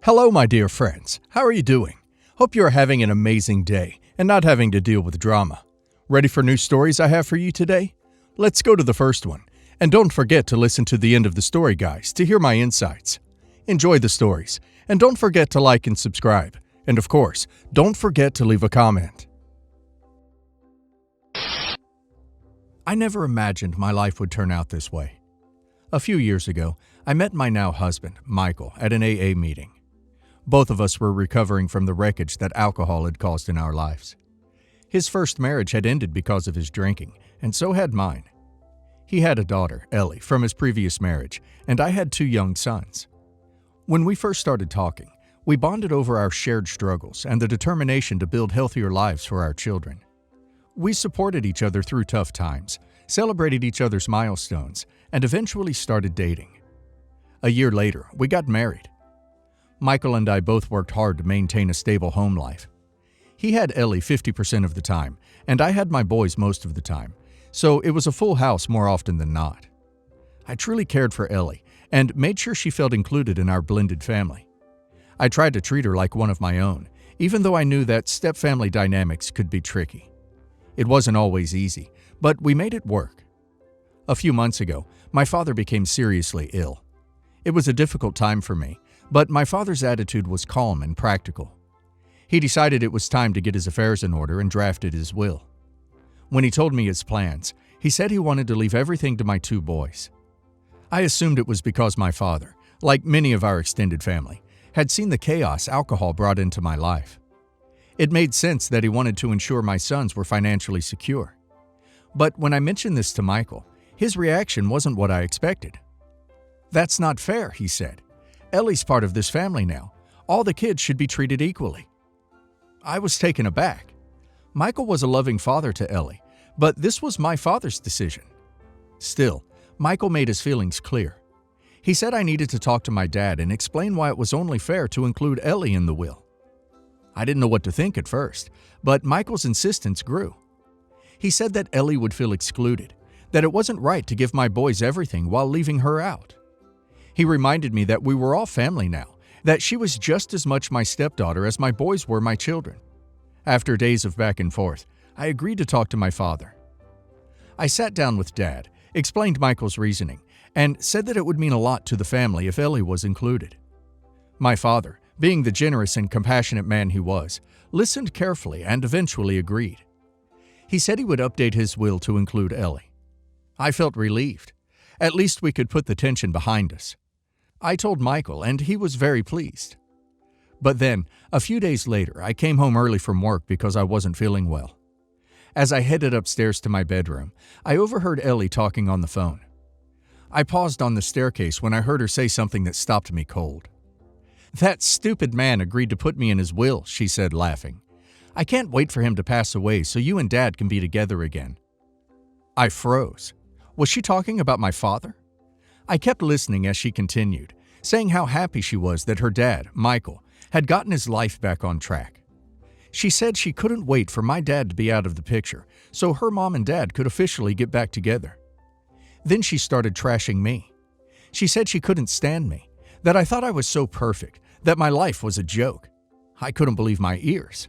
Hello, my dear friends. How are you doing? Hope you are having an amazing day and not having to deal with drama. Ready for new stories I have for you today? Let's go to the first one. And don't forget to listen to the end of the story, guys, to hear my insights. Enjoy the stories, and don't forget to like and subscribe. And of course, don't forget to leave a comment. I never imagined my life would turn out this way. A few years ago, I met my now husband, Michael, at an AA meeting. Both of us were recovering from the wreckage that alcohol had caused in our lives. His first marriage had ended because of his drinking, and so had mine. He had a daughter, Ellie, from his previous marriage, and I had 2 young sons. When we first started talking, we bonded over our shared struggles and the determination to build healthier lives for our children. We supported each other through tough times, celebrated each other's milestones, and eventually started dating. A year later, we got married. Michael and I both worked hard to maintain a stable home life. He had Ellie 50% of the time, and I had my boys most of the time, so it was a full house more often than not. I truly cared for Ellie and made sure she felt included in our blended family. I tried to treat her like one of my own, even though I knew that step-family dynamics could be tricky. It wasn't always easy, but we made it work. A few months ago, my father became seriously ill. It was a difficult time for me, but my father's attitude was calm and practical. He decided it was time to get his affairs in order and drafted his will. When he told me his plans, he said he wanted to leave everything to my 2 boys. I assumed it was because my father, like many of our extended family, had seen the chaos alcohol brought into my life. It made sense that he wanted to ensure my sons were financially secure. But when I mentioned this to Michael, his reaction wasn't what I expected. "That's not fair," he said. "Ellie's part of this family now. All the kids should be treated equally." I was taken aback. Michael was a loving father to Ellie, but this was my father's decision. Still, Michael made his feelings clear. He said I needed to talk to my dad and explain why it was only fair to include Ellie in the will. I didn't know what to think at first, but Michael's insistence grew. He said that Ellie would feel excluded, that it wasn't right to give my boys everything while leaving her out. He reminded me that we were all family now, that she was just as much my stepdaughter as my boys were my children. After days of back and forth, I agreed to talk to my father. I sat down with Dad, explained Michael's reasoning, and said that it would mean a lot to the family if Ellie was included. My father, being the generous and compassionate man he was, listened carefully and eventually agreed. He said he would update his will to include Ellie. I felt relieved. At least we could put the tension behind us. I told Michael, and he was very pleased. But then, a few days later, I came home early from work because I wasn't feeling well. As I headed upstairs to my bedroom, I overheard Ellie talking on the phone. I paused on the staircase when I heard her say something that stopped me cold. "That stupid man agreed to put me in his will," she said, laughing. "I can't wait for him to pass away so you and Dad can be together again." I froze. Was she talking about my father? I kept listening as she continued, saying how happy she was that her dad, Michael, had gotten his life back on track. She said she couldn't wait for my dad to be out of the picture so her mom and dad could officially get back together. Then she started trashing me. She said she couldn't stand me, that I thought I was so perfect, that my life was a joke. I couldn't believe my ears.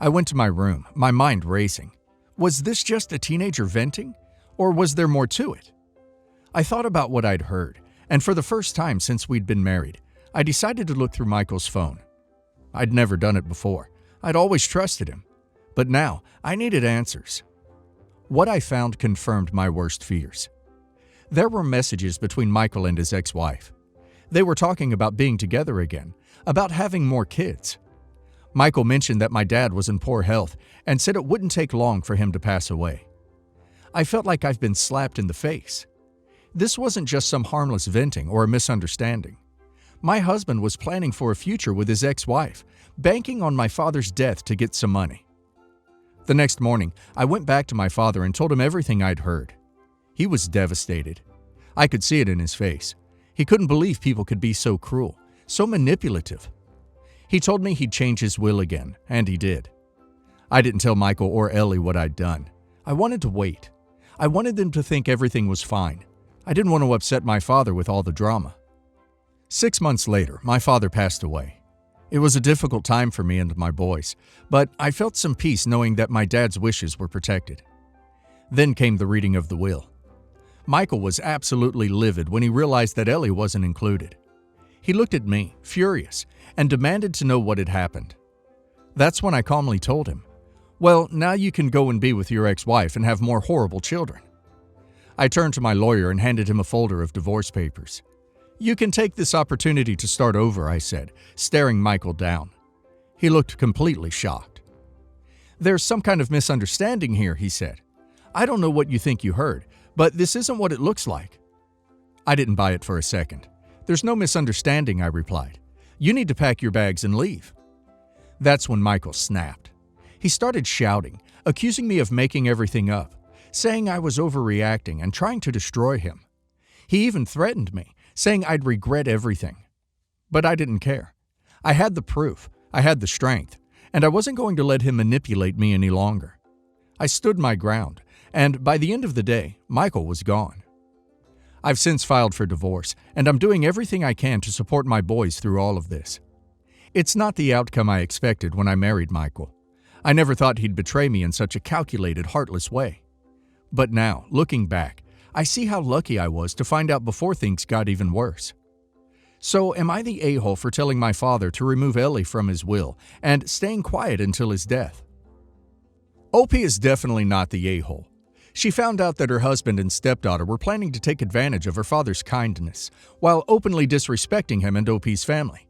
I went to my room, my mind racing. Was this just a teenager venting, or was there more to it? I thought about what I'd heard, and for the first time since we'd been married, I decided to look through Michael's phone. I'd never done it before. I'd always trusted him. But now, I needed answers. What I found confirmed my worst fears. There were messages between Michael and his ex-wife. They were talking about being together again, about having more kids. Michael mentioned that my dad was in poor health and said it wouldn't take long for him to pass away. I felt like I've been slapped in the face. This wasn't just some harmless venting or a misunderstanding. My husband was planning for a future with his ex-wife, banking on my father's death to get some money. The next morning, I went back to my father and told him everything I'd heard. He was devastated. I could see it in his face. He couldn't believe people could be so cruel, so manipulative. He told me he'd change his will again, and he did. I didn't tell Michael or Ellie what I'd done. I wanted to wait. I wanted them to think everything was fine. I didn't want to upset my father with all the drama. 6 months later, my father passed away. It was a difficult time for me and my boys, but I felt some peace knowing that my dad's wishes were protected. Then came the reading of the will. Michael was absolutely livid when he realized that Ellie wasn't included. He looked at me, furious, and demanded to know what had happened. That's when I calmly told him, "Well, now you can go and be with your ex-wife and have more horrible children." I turned to my lawyer and handed him a folder of divorce papers. "You can take this opportunity to start over," I said, staring Michael down. He looked completely shocked. "There's some kind of misunderstanding here," he said. "I don't know what you think you heard, but this isn't what it looks like." I didn't buy it for a second. "There's no misunderstanding," I replied. "You need to pack your bags and leave." That's when Michael snapped. He started shouting, accusing me of making everything up, saying I was overreacting and trying to destroy him. He even threatened me, saying I'd regret everything. But I didn't care. I had the proof, I had the strength, and I wasn't going to let him manipulate me any longer. I stood my ground, and by the end of the day, Michael was gone. I've since filed for divorce, and I'm doing everything I can to support my boys through all of this. It's not the outcome I expected when I married Michael. I never thought he'd betray me in such a calculated, heartless way. But now, looking back, I see how lucky I was to find out before things got even worse. So, am I the a-hole for telling my father to remove Ellie from his will and staying quiet until his death? Opie is definitely not the a-hole. She found out that her husband and stepdaughter were planning to take advantage of her father's kindness, while openly disrespecting him and Opie's family.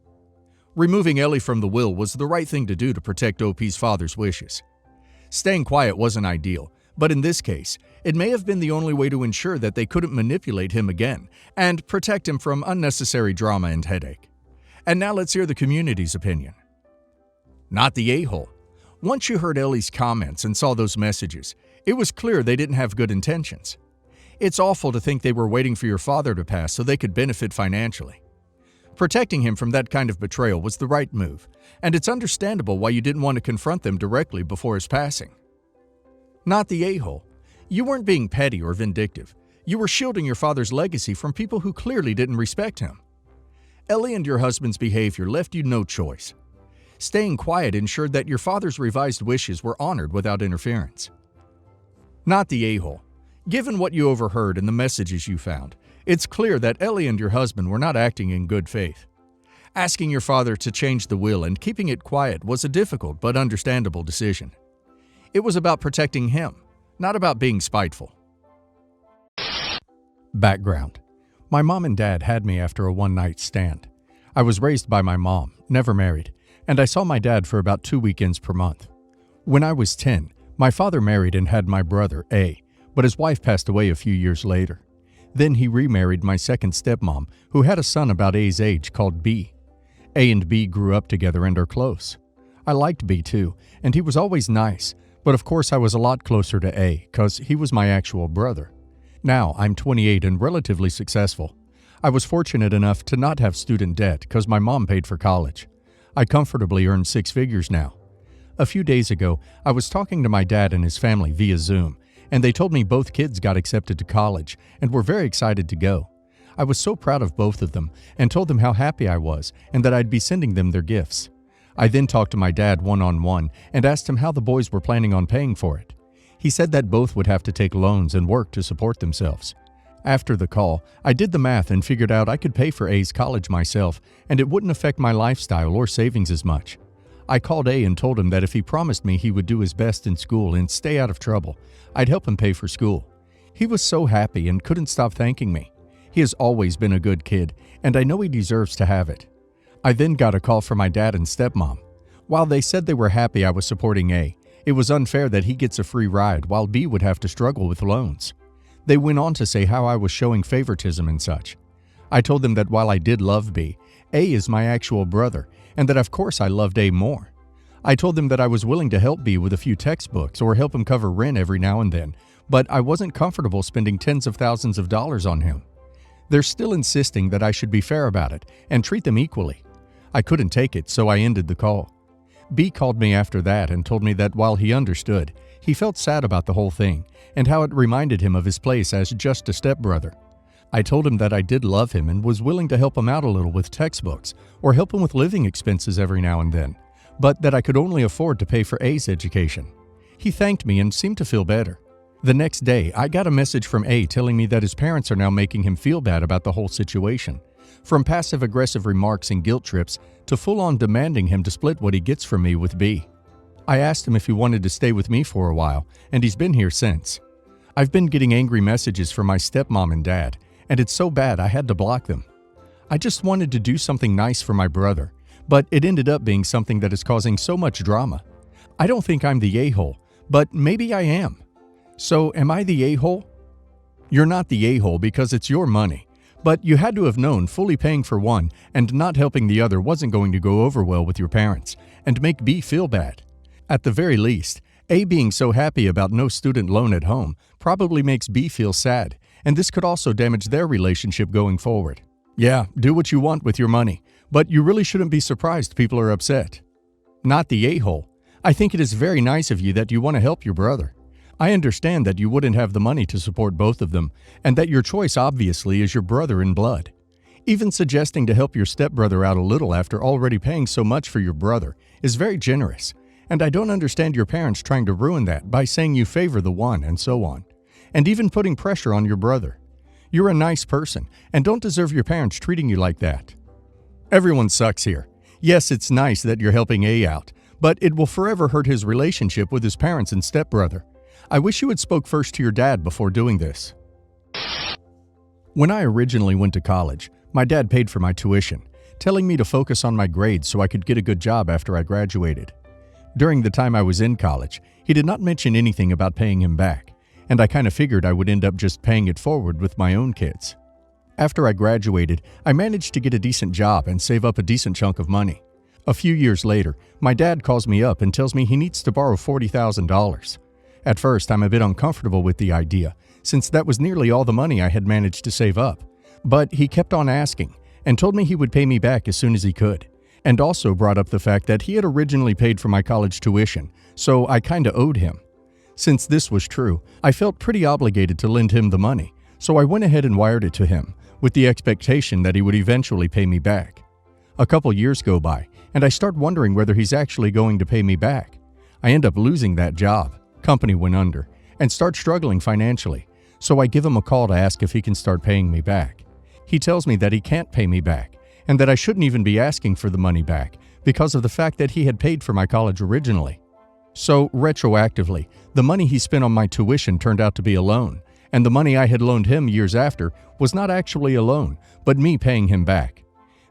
Removing Ellie from the will was the right thing to do to protect Opie's father's wishes. Staying quiet wasn't ideal, but in this case, it may have been the only way to ensure that they couldn't manipulate him again and protect him from unnecessary drama and headache. And now let's hear the community's opinion. Not the a-hole. Once you heard Ellie's comments and saw those messages, it was clear they didn't have good intentions. It's awful to think they were waiting for your father to pass so they could benefit financially. Protecting him from that kind of betrayal was the right move, and it's understandable why you didn't want to confront them directly before his passing. Not the a-hole. You weren't being petty or vindictive. You were shielding your father's legacy from people who clearly didn't respect him. Ellie and your husband's behavior left you no choice. Staying quiet ensured that your father's revised wishes were honored without interference. Not the a-hole. Given what you overheard and the messages you found, it's clear that Ellie and your husband were not acting in good faith. Asking your father to change the will and keeping it quiet was a difficult but understandable decision. It was about protecting him, not about being spiteful. Background. My mom and dad had me after a one-night stand. I was raised by my mom, never married, and I saw my dad for about 2 weekends per month. When I was 10, my father married and had my brother, A, but his wife passed away a few years later. Then he remarried my second stepmom, who had a son about A's age called B. A and B grew up together and are close. I liked B too, and he was always nice, but of course I was a lot closer to A, cause he was my actual brother. Now I'm 28 and relatively successful. I was fortunate enough to not have student debt cause my mom paid for college. I comfortably earn 6 figures now. A few days ago, I was talking to my dad and his family via Zoom, and they told me both kids got accepted to college and were very excited to go. I was so proud of both of them and told them how happy I was and that I'd be sending them their gifts. I then talked to my dad one-on-one and asked him how the boys were planning on paying for it. He said that both would have to take loans and work to support themselves. After the call, I did the math and figured out I could pay for A's college myself and it wouldn't affect my lifestyle or savings as much. I called A and told him that if he promised me he would do his best in school and stay out of trouble, I'd help him pay for school. He was so happy and couldn't stop thanking me. He has always been a good kid, and I know he deserves to have it. I then got a call from my dad and stepmom. While they said they were happy I was supporting A, it was unfair that he gets a free ride while B would have to struggle with loans. They went on to say how I was showing favoritism and such. I told them that while I did love B, A is my actual brother, and that of course I loved A more. I told them that I was willing to help B with a few textbooks or help him cover rent every now and then, but I wasn't comfortable spending tens of thousands of dollars on him. They're still insisting that I should be fair about it and treat them equally. I couldn't take it, so I ended the call. B called me after that and told me that while he understood, he felt sad about the whole thing and how it reminded him of his place as just a stepbrother. I told him that I did love him and was willing to help him out a little with textbooks or help him with living expenses every now and then, but that I could only afford to pay for A's education. He thanked me and seemed to feel better. The next day, I got a message from A telling me that his parents are now making him feel bad about the whole situation, from passive-aggressive remarks and guilt trips to full-on demanding him to split what he gets from me with B. I asked him if he wanted to stay with me for a while, and he's been here since. I've been getting angry messages from my stepmom and dad, and it's so bad I had to block them. I just wanted to do something nice for my brother, but it ended up being something that is causing so much drama. I don't think I'm the a-hole, but maybe I am. So am I the a-hole? You're not the a-hole because it's your money, but you had to have known fully paying for one and not helping the other wasn't going to go over well with your parents and make B feel bad. At the very least, A being so happy about no student loan at home probably makes B feel sad, and this could also damage their relationship going forward. Yeah, do what you want with your money, but you really shouldn't be surprised people are upset. Not the a-hole. I think it is very nice of you that you want to help your brother. I understand that you wouldn't have the money to support both of them, and that your choice obviously is your brother in blood. Even suggesting to help your stepbrother out a little after already paying so much for your brother is very generous, and I don't understand your parents trying to ruin that by saying you favor the one and so on, and even putting pressure on your brother. You're a nice person and don't deserve your parents treating you like that. Everyone sucks here. Yes, it's nice that you're helping A out, but it will forever hurt his relationship with his parents and stepbrother. I wish you had spoke first to your dad before doing this. When I originally went to college, my dad paid for my tuition, telling me to focus on my grades so I could get a good job after I graduated. During the time I was in college, he did not mention anything about paying him back, and I kind of figured I would end up just paying it forward with my own kids. After I graduated, I managed to get a decent job and save up a decent chunk of money. A few years later, my dad calls me up and tells me he needs to borrow $40,000. At first, I'm a bit uncomfortable with the idea, since that was nearly all the money I had managed to save up. But he kept on asking, and told me he would pay me back as soon as he could, and also brought up the fact that he had originally paid for my college tuition, so I kinda owed him. Since this was true, I felt pretty obligated to lend him the money, so I went ahead and wired it to him, with the expectation that he would eventually pay me back. A couple years go by, and I start wondering whether he's actually going to pay me back. I end up losing that job, company went under, and start struggling financially, so I give him a call to ask if he can start paying me back. He tells me that he can't pay me back, and that I shouldn't even be asking for the money back because of the fact that he had paid for my college originally. So, retroactively, the money he spent on my tuition turned out to be a loan, and the money I had loaned him years after was not actually a loan, but me paying him back.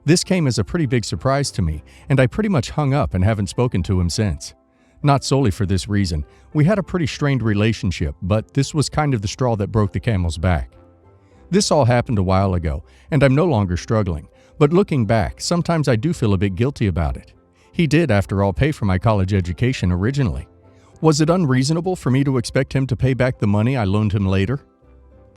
This came as a pretty big surprise to me, and I pretty much hung up and haven't spoken to him since. Not solely for this reason. We had a pretty strained relationship, but this was kind of the straw that broke the camel's back. This all happened a while ago, and I'm no longer struggling, but looking back, sometimes I do feel a bit guilty about it. He did, after all, pay for my college education originally. Was it unreasonable for me to expect him to pay back the money I loaned him later?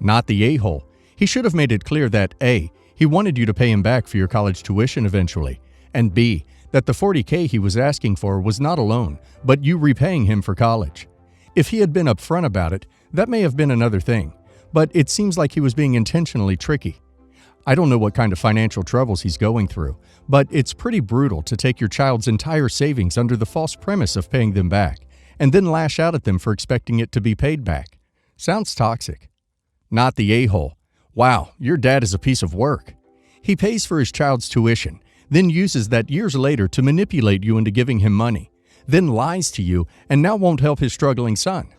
Not the a-hole. He should have made it clear that A, he wanted you to pay him back for your college tuition eventually, and B, that the $40K he was asking for was not a loan, but you repaying him for college. If he had been upfront about it, that may have been another thing, but it seems like he was being intentionally tricky. I don't know what kind of financial troubles he's going through, but it's pretty brutal to take your child's entire savings under the false premise of paying them back, and then lash out at them for expecting it to be paid back. Sounds toxic. Not the a-hole. Wow, your dad is a piece of work. He pays for his child's tuition, then uses that years later to manipulate you into giving him money, then lies to you and now won't help his struggling son.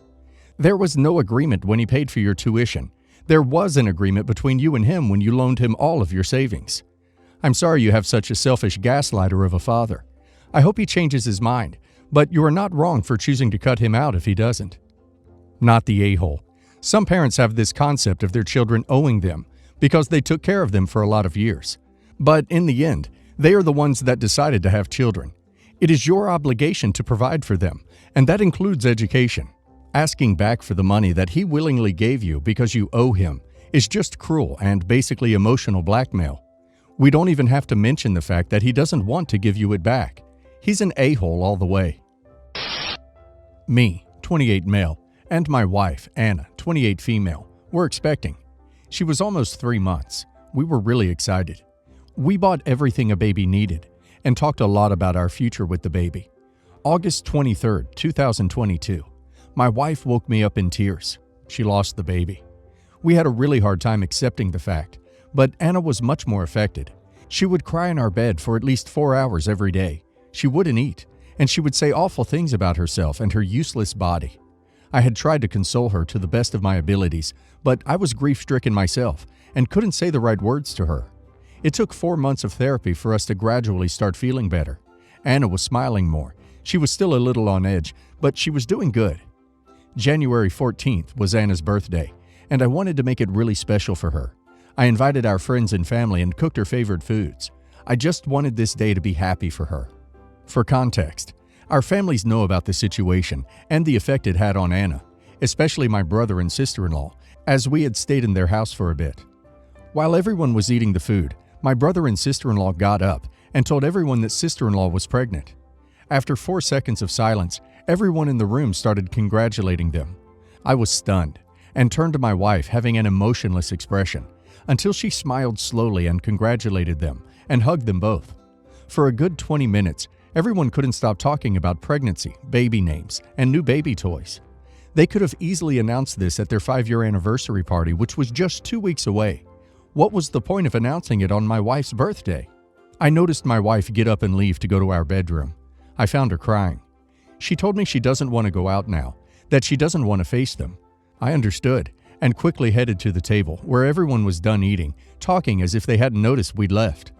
There was no agreement when he paid for your tuition. There was an agreement between you and him when you loaned him all of your savings. I'm sorry you have such a selfish gaslighter of a father. I hope he changes his mind, but you are not wrong for choosing to cut him out if he doesn't. Not the a-hole. Some parents have this concept of their children owing them because they took care of them for a lot of years. But in the end, they are the ones that decided to have children. It is your obligation to provide for them, and that includes education. Asking back for the money that he willingly gave you because you owe him is just cruel and basically emotional blackmail. We don't even have to mention the fact that he doesn't want to give you it back. He's an a-hole all the way. Me, 28 male, and my wife, Anna, 28 female, were expecting. She was almost 3 months. We were really excited. We bought everything a baby needed and talked a lot about our future with the baby. August 23rd, 2022. My wife woke me up in tears. She lost the baby. We had a really hard time accepting the fact, but Anna was much more affected. She would cry in our bed for at least 4 hours every day. She wouldn't eat, and she would say awful things about herself and her useless body. I had tried to console her to the best of my abilities, but I was grief-stricken myself and couldn't say the right words to her. It took 4 months of therapy for us to gradually start feeling better. Anna was smiling more. She was still a little on edge, but she was doing good. January 14th was Anna's birthday, and I wanted to make it really special for her. I invited our friends and family and cooked her favorite foods. I just wanted this day to be happy for her. For context, our families know about the situation and the effect it had on Anna, especially my brother and sister-in-law, as we had stayed in their house for a bit. While everyone was eating the food, my brother and sister-in-law got up and told everyone that sister-in-law was pregnant. After 4 seconds of silence, everyone in the room started congratulating them. I was stunned and turned to my wife having an emotionless expression until she smiled slowly and congratulated them and hugged them both. For a good 20 minutes, everyone couldn't stop talking about pregnancy, baby names, and new baby toys. They could have easily announced this at their 5-year anniversary party, which was just 2 weeks away. What was the point of announcing it on my wife's birthday? I noticed my wife get up and leave to go to our bedroom. I found her crying. She told me she doesn't want to go out now, that she doesn't want to face them. I understood and quickly headed to the table where everyone was done eating, talking as if they hadn't noticed we'd left.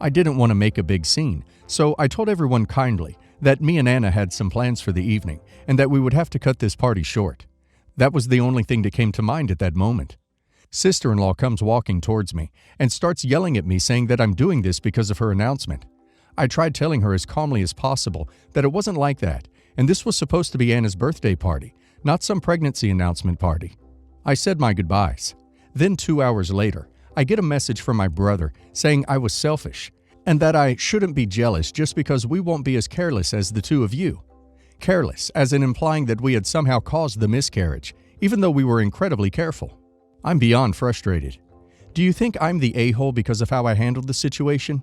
I didn't want to make a big scene, so I told everyone kindly that me and Anna had some plans for the evening and that we would have to cut this party short. That was the only thing that came to mind at that moment. Sister-in-law comes walking towards me and starts yelling at me saying that I'm doing this because of her announcement. I tried telling her as calmly as possible that it wasn't like that, and this was supposed to be Anna's birthday party, not some pregnancy announcement party. I said my goodbyes. Then 2 hours later, I get a message from my brother saying I was selfish and that I shouldn't be jealous just because we won't be as careless as the two of you. Careless, as in implying that we had somehow caused the miscarriage, even though we were incredibly careful. I'm beyond frustrated. Do you think I'm the a-hole because of how I handled the situation?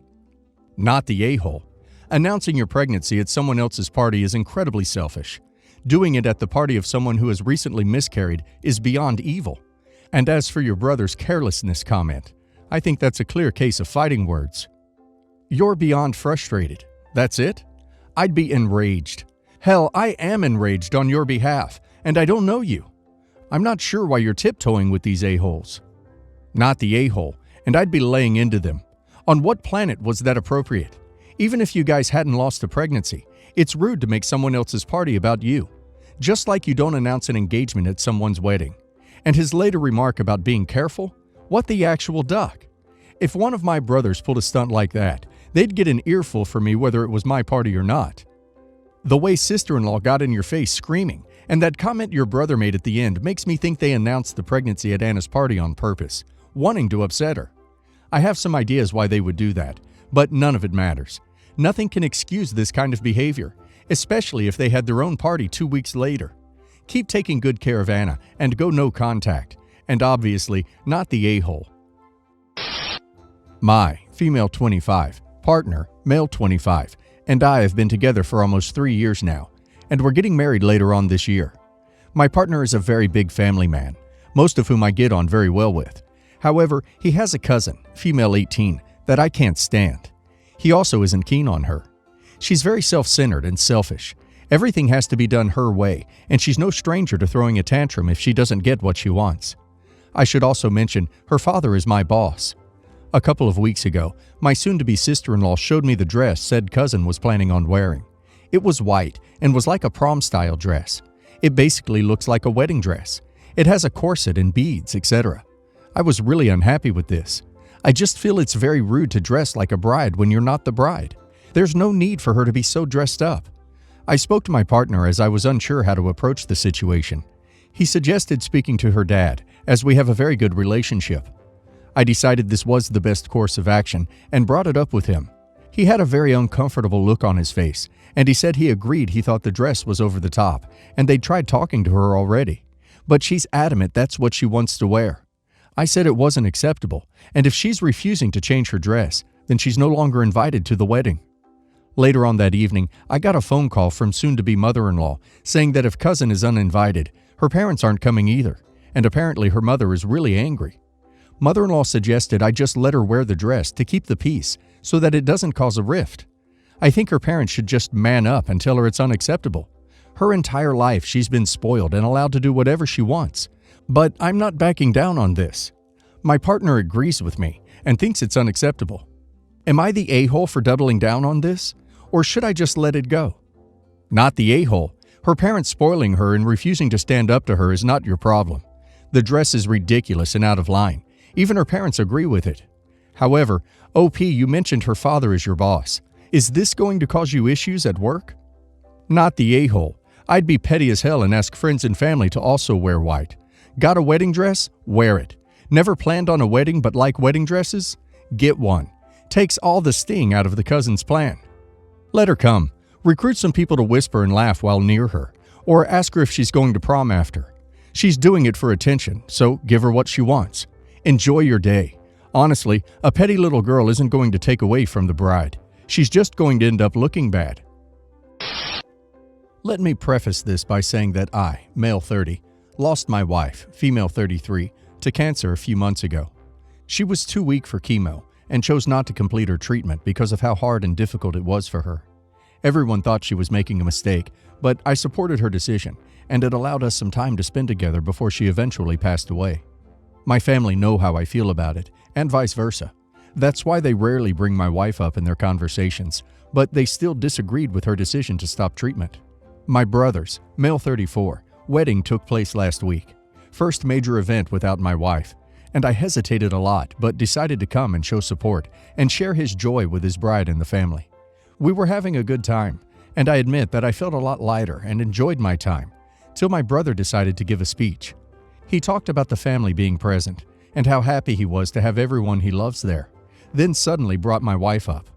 Not the a-hole. Announcing your pregnancy at someone else's party is incredibly selfish. Doing it at the party of someone who has recently miscarried is beyond evil. And as for your brother's carelessness comment, I think that's a clear case of fighting words. You're beyond frustrated. That's it? I'd be enraged. Hell, I am enraged on your behalf, and I don't know you. I'm not sure why you're tiptoeing with these a-holes. Not the a-hole, and I'd be laying into them. On what planet was that appropriate? Even if you guys hadn't lost a pregnancy, it's rude to make someone else's party about you. Just like you don't announce an engagement at someone's wedding. And his later remark about being careful? What the actual duck? If one of my brothers pulled a stunt like that, they'd get an earful from me whether it was my party or not. The way sister-in-law got in your face screaming, and that comment your brother made at the end makes me think they announced the pregnancy at Anna's party on purpose, wanting to upset her. I have some ideas why they would do that, but none of it matters. Nothing can excuse this kind of behavior, especially if they had their own party 2 weeks later. Keep taking good care of Anna and go no contact, and obviously not the a-hole. My, female 25, partner, male 25, and I have been together for almost 3 years now, and we're getting married later on this year. My partner is a very big family man, most of whom I get on very well with. However, he has a cousin, female 18, that I can't stand. He also isn't keen on her. She's very self-centered and selfish. Everything has to be done her way, and she's no stranger to throwing a tantrum if she doesn't get what she wants. I should also mention her father is my boss. A couple of weeks ago, my soon-to-be sister-in-law showed me the dress said cousin was planning on wearing. It was white and was like a prom-style dress. It basically looks like a wedding dress. It has a corset and beads, etc. I was really unhappy with this. I just feel it's very rude to dress like a bride when you're not the bride. There's no need for her to be so dressed up. I spoke to my partner as I was unsure how to approach the situation. He suggested speaking to her dad, as we have a very good relationship. I decided this was the best course of action and brought it up with him. He had a very uncomfortable look on his face, and he said he agreed he thought the dress was over the top, and they'd tried talking to her already. But she's adamant that's what she wants to wear. I said it wasn't acceptable, and if she's refusing to change her dress, then she's no longer invited to the wedding. Later on that evening, I got a phone call from soon-to-be mother-in-law saying that if cousin is uninvited, her parents aren't coming either, and apparently her mother is really angry. Mother-in-law suggested I just let her wear the dress to keep the peace so that it doesn't cause a rift. I think her parents should just man up and tell her it's unacceptable. Her entire life she's been spoiled and allowed to do whatever she wants. But I'm not backing down on this. My partner agrees with me and thinks it's unacceptable. Am I the a-hole for doubling down on this? Or should I just let it go? Not the a-hole. Her parents spoiling her and refusing to stand up to her is not your problem. The dress is ridiculous and out of line. Even her parents agree with it. However, OP, you mentioned her father is your boss. Is this going to cause you issues at work? Not the a-hole. I'd be petty as hell and ask friends and family to also wear white. Got a wedding dress? Wear it. Never planned on a wedding but like wedding dresses? Get one. Takes all the sting out of the cousin's plan. Let her come. Recruit some people to whisper and laugh while near her, or ask her if she's going to prom after. She's doing it for attention, so give her what she wants. Enjoy your day. Honestly, a petty little girl isn't going to take away from the bride. She's just going to end up looking bad. Let me preface this by saying that I, male 30, lost my wife, female 33, to cancer a few months ago. She was too weak for chemo and chose not to complete her treatment because of how hard and difficult it was for her. Everyone thought she was making a mistake, but I supported her decision, and it allowed us some time to spend together before she eventually passed away. My family know how I feel about it, and vice versa. That's why they rarely bring my wife up in their conversations, but they still disagreed with her decision to stop treatment. My brother's, male 34, wedding took place last week. First major event without my wife, and I hesitated a lot but decided to come and show support and share his joy with his bride and the family. We were having a good time, and I admit that I felt a lot lighter and enjoyed my time, till my brother decided to give a speech. He talked about the family being present and how happy he was to have everyone he loves there, then suddenly brought my wife up.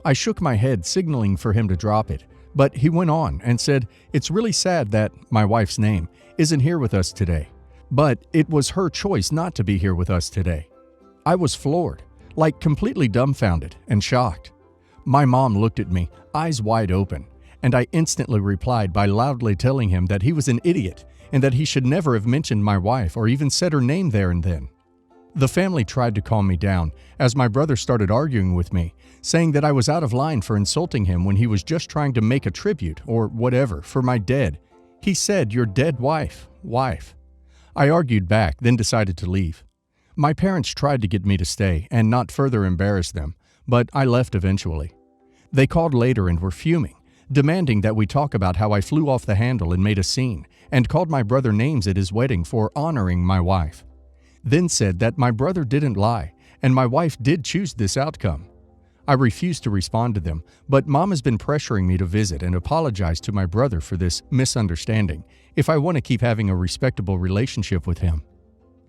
I shook my head, signaling for him to drop it, but he went on and said, "It's really sad that my wife's name isn't here with us today, but it was her choice not to be here with us today." I was floored, like completely dumbfounded and shocked. My mom looked at me, eyes wide open, and I instantly replied by loudly telling him that he was an idiot and that he should never have mentioned my wife or even said her name there and then. The family tried to calm me down as my brother started arguing with me, saying that I was out of line for insulting him when he was just trying to make a tribute or whatever for my dead. He said, "Your dead wife." I argued back, then decided to leave. My parents tried to get me to stay and not further embarrass them, but I left eventually. They called later and were fuming, demanding that we talk about how I flew off the handle and made a scene and called my brother names at his wedding for honoring my wife. Then said that my brother didn't lie and my wife did choose this outcome. I refused to respond to them, but Mom has been pressuring me to visit and apologize to my brother for this misunderstanding if I want to keep having a respectable relationship with him.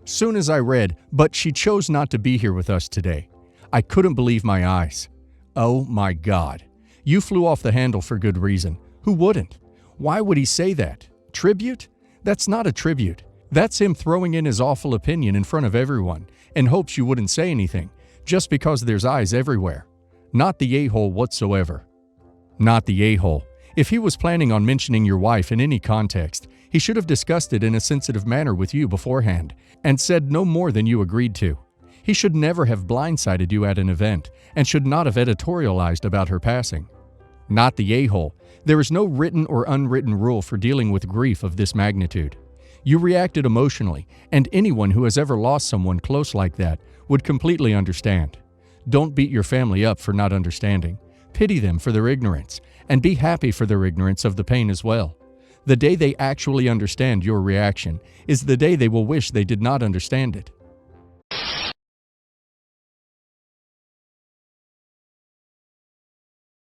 Soon as I read, "But she chose not to be here with us today," I couldn't believe my eyes. Oh my God. You flew off the handle for good reason. Who wouldn't? Why would he say that? Tribute? That's not a tribute. That's him throwing in his awful opinion in front of everyone and hopes you wouldn't say anything, just because there's eyes everywhere. Not the a-hole whatsoever. Not the a-hole. If he was planning on mentioning your wife in any context, he should have discussed it in a sensitive manner with you beforehand and said no more than you agreed to. He should never have blindsided you at an event and should not have editorialized about her passing. Not the a-hole. There is no written or unwritten rule for dealing with grief of this magnitude. You reacted emotionally, and anyone who has ever lost someone close like that would completely understand. Don't beat your family up for not understanding. Pity them for their ignorance, and be happy for their ignorance of the pain as well. The day they actually understand your reaction is the day they will wish they did not understand it.